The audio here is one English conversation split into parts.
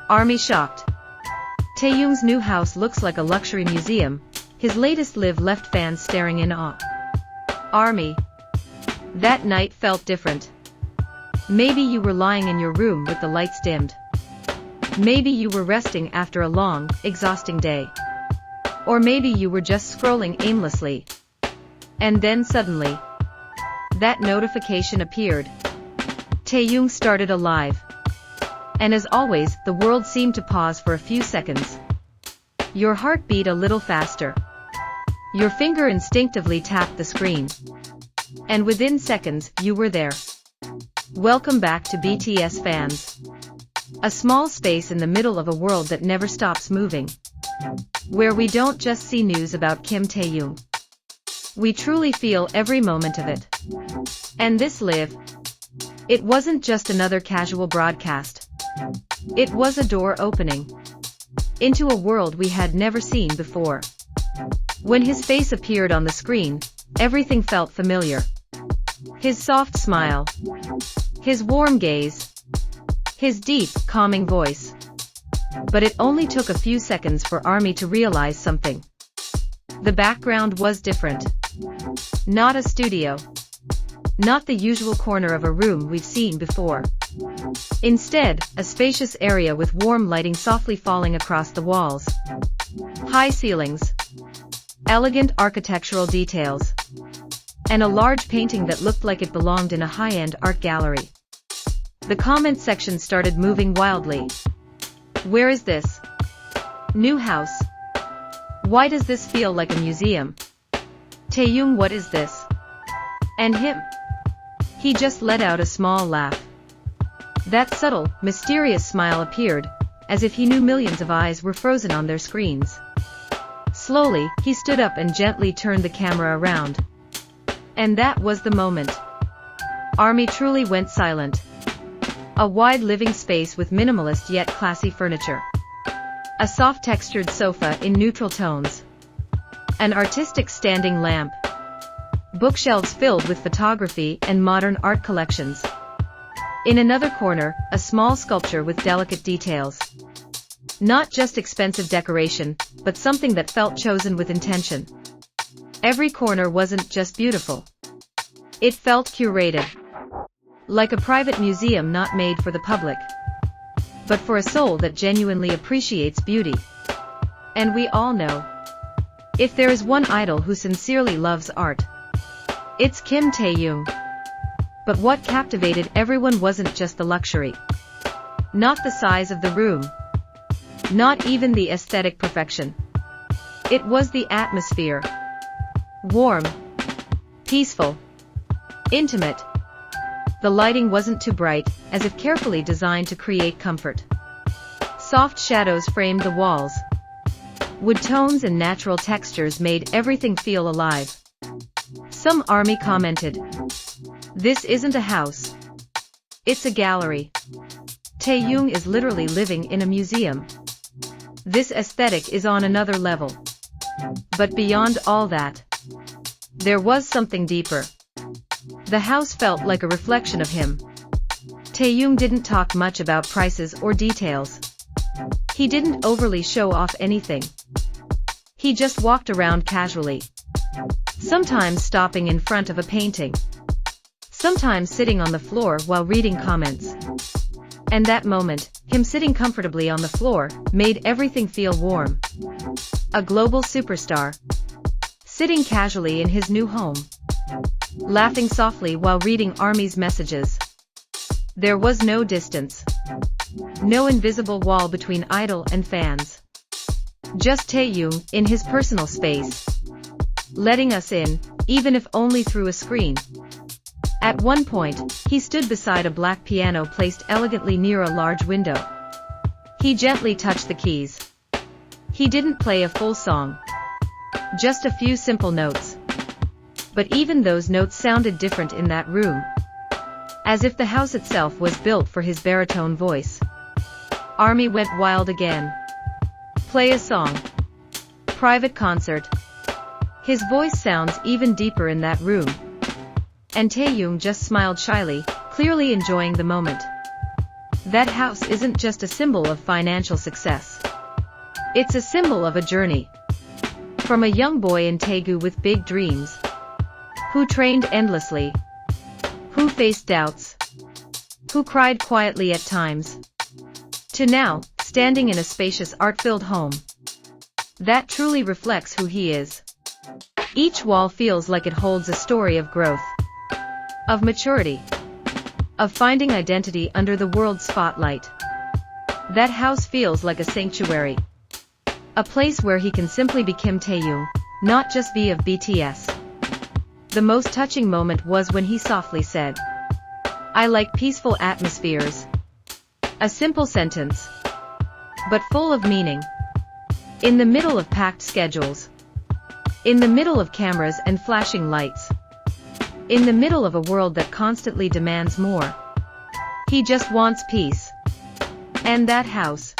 ARMY shocked. Taehyung's new house looks like a luxury museum, his latest live left fans staring in awe. ARMY. That night felt different. Maybe you were lying in your room with the lights dimmed. Maybe you were resting after a long, exhausting day. Or maybe you were just scrolling aimlessly. And then suddenly, that notification appeared. Taehyung started a live. And as always, the world seemed to pause for a few seconds. Your heart beat a little faster. Your finger instinctively tapped the screen. And within seconds, you were there. Welcome back to BTS fans. A small space in the middle of a world that never stops moving. Where we don't just see news about Kim Taehyung. We truly feel every moment of it. And this live. It wasn't just another casual broadcast. It was a door opening into a world we had never seen before. When his face appeared on the screen, everything felt familiar. His soft smile, his warm gaze, his deep, calming voice. But it only took a few seconds for ARMY to realize something. The background was different. Not a studio. Not the usual corner of a room we've seen before. Instead, a spacious area with warm lighting softly falling across the walls. High ceilings. Elegant architectural details. And a large painting that looked like it belonged in a high-end art gallery. The comment section started moving wildly. Where is this new house? Why does this feel like a museum? Taehyung, what is this? And him? He just let out a small laugh. That subtle, mysterious smile appeared, as if he knew millions of eyes were frozen on their screens. Slowly, he stood up and gently turned the camera around. And that was the moment. ARMY truly went silent. A wide living space with minimalist yet classy furniture. A soft textured sofa in neutral tones. An artistic standing lamp. Bookshelves filled with photography and modern art collections. In another corner, a small sculpture with delicate details. Not just expensive decoration, but something that felt chosen with intention. Every corner wasn't just beautiful. It felt curated. Like a private museum not made for the public, but for a soul that genuinely appreciates beauty. And we all know, if there is one idol who sincerely loves art, it's Kim Taehyung. But what captivated everyone wasn't just the luxury. Not the size of the room. Not even the aesthetic perfection. It was the atmosphere. Warm. Peaceful. Intimate. The lighting wasn't too bright, as if carefully designed to create comfort. Soft shadows framed the walls. Wood tones and natural textures made everything feel alive. Some ARMY commented, "This isn't a house. It's a gallery. Taehyung is literally living in a museum. This aesthetic is on another level." But beyond all that, there was something deeper. The house felt like a reflection of him. Taehyung didn't talk much about prices or details. He didn't overly show off anything. He just walked around casually. Sometimes stopping in front of a painting. Sometimes sitting on the floor while reading comments. And that moment, him sitting comfortably on the floor, made everything feel warm. A global superstar. Sitting casually in his new home. Laughing softly while reading ARMY's messages. There was no distance. No invisible wall between idol and fans. Just Taehyung in his personal space. Letting us in, even if only through a screen. At one point, he stood beside a black piano placed elegantly near a large window. He gently touched the keys. He didn't play a full song. Just a few simple notes. But even those notes sounded different in that room. As if the house itself was built for his baritone voice. ARMY went wild again. Play a song. Private concert. His voice sounds even deeper in that room. And Taehyung just smiled shyly, clearly enjoying the moment. That house isn't just a symbol of financial success. It's a symbol of a journey. From a young boy in Daegu with big dreams, who trained endlessly, who faced doubts, who cried quietly at times, to now, standing in a spacious art-filled home. That truly reflects who he is. Each wall feels like it holds a story of growth, of maturity, of finding identity under the world's spotlight. That house feels like a sanctuary, a place where he can simply be Kim Taehyung, not just V of BTS. The most touching moment was when he softly said, "I like peaceful atmospheres." A simple sentence, but full of meaning. In the middle of packed schedules, in the middle of cameras and flashing lights, in the middle of a world that constantly demands more, he just wants peace. And that house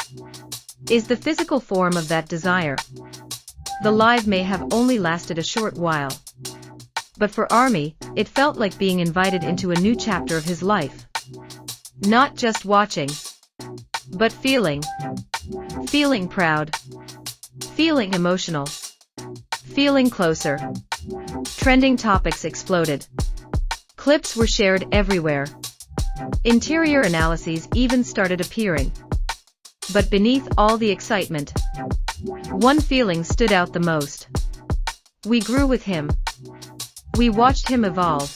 is the physical form of that desire. The live may have only lasted a short while, but for ARMY, it felt like being invited into a new chapter of his life. Not just watching, but feeling. Feeling proud. Feeling emotional. Feeling closer. Trending topics exploded. Clips were shared everywhere. Interior analyses even started appearing. But beneath all the excitement, one feeling stood out the most. We grew with him. We watched him evolve.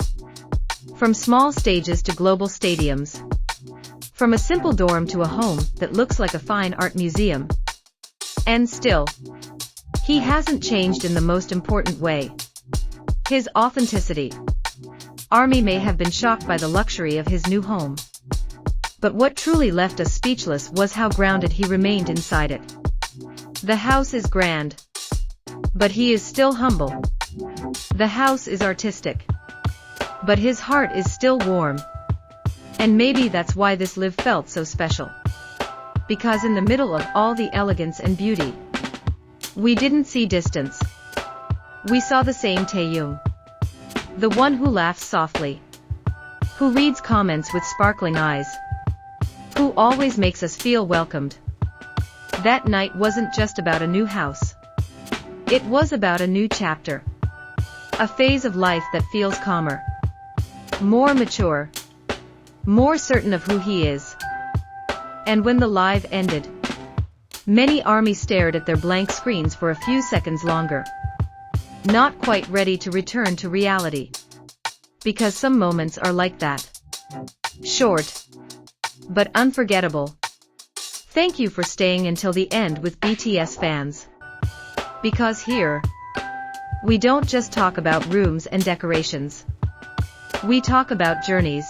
From small stages to global stadiums. From a simple dorm to a home that looks like a fine art museum. And still, he hasn't changed in the most important way. His authenticity. ARMY may have been shocked by the luxury of his new home. But what truly left us speechless was how grounded he remained inside it. The house is grand, but he is still humble. The house is artistic, but his heart is still warm. And maybe that's why this live felt so special. Because in the middle of all the elegance and beauty, we didn't see distance. We saw the same Taehyung. The one who laughs softly, who reads comments with sparkling eyes, who always makes us feel welcomed. That night wasn't just about a new house. It was about a new chapter. A phase of life that feels calmer, more mature, more certain of who he is. And when the live ended, many ARMY stared at their blank screens for a few seconds longer. Not quite ready to return to reality. Because some moments are like that. Short, but unforgettable. Thank you for staying until the end with BTS fans. Because here, we don't just talk about rooms and decorations. We talk about journeys.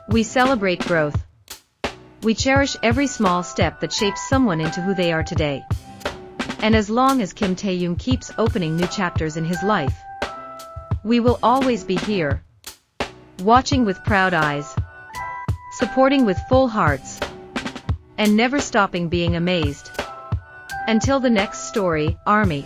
We celebrate growth. We cherish every small step that shapes someone into who they are today. And as long as Kim Taehyung keeps opening new chapters in his life, we will always be here, watching with proud eyes, supporting with full hearts, and never stopping being amazed. Until the next story, ARMY.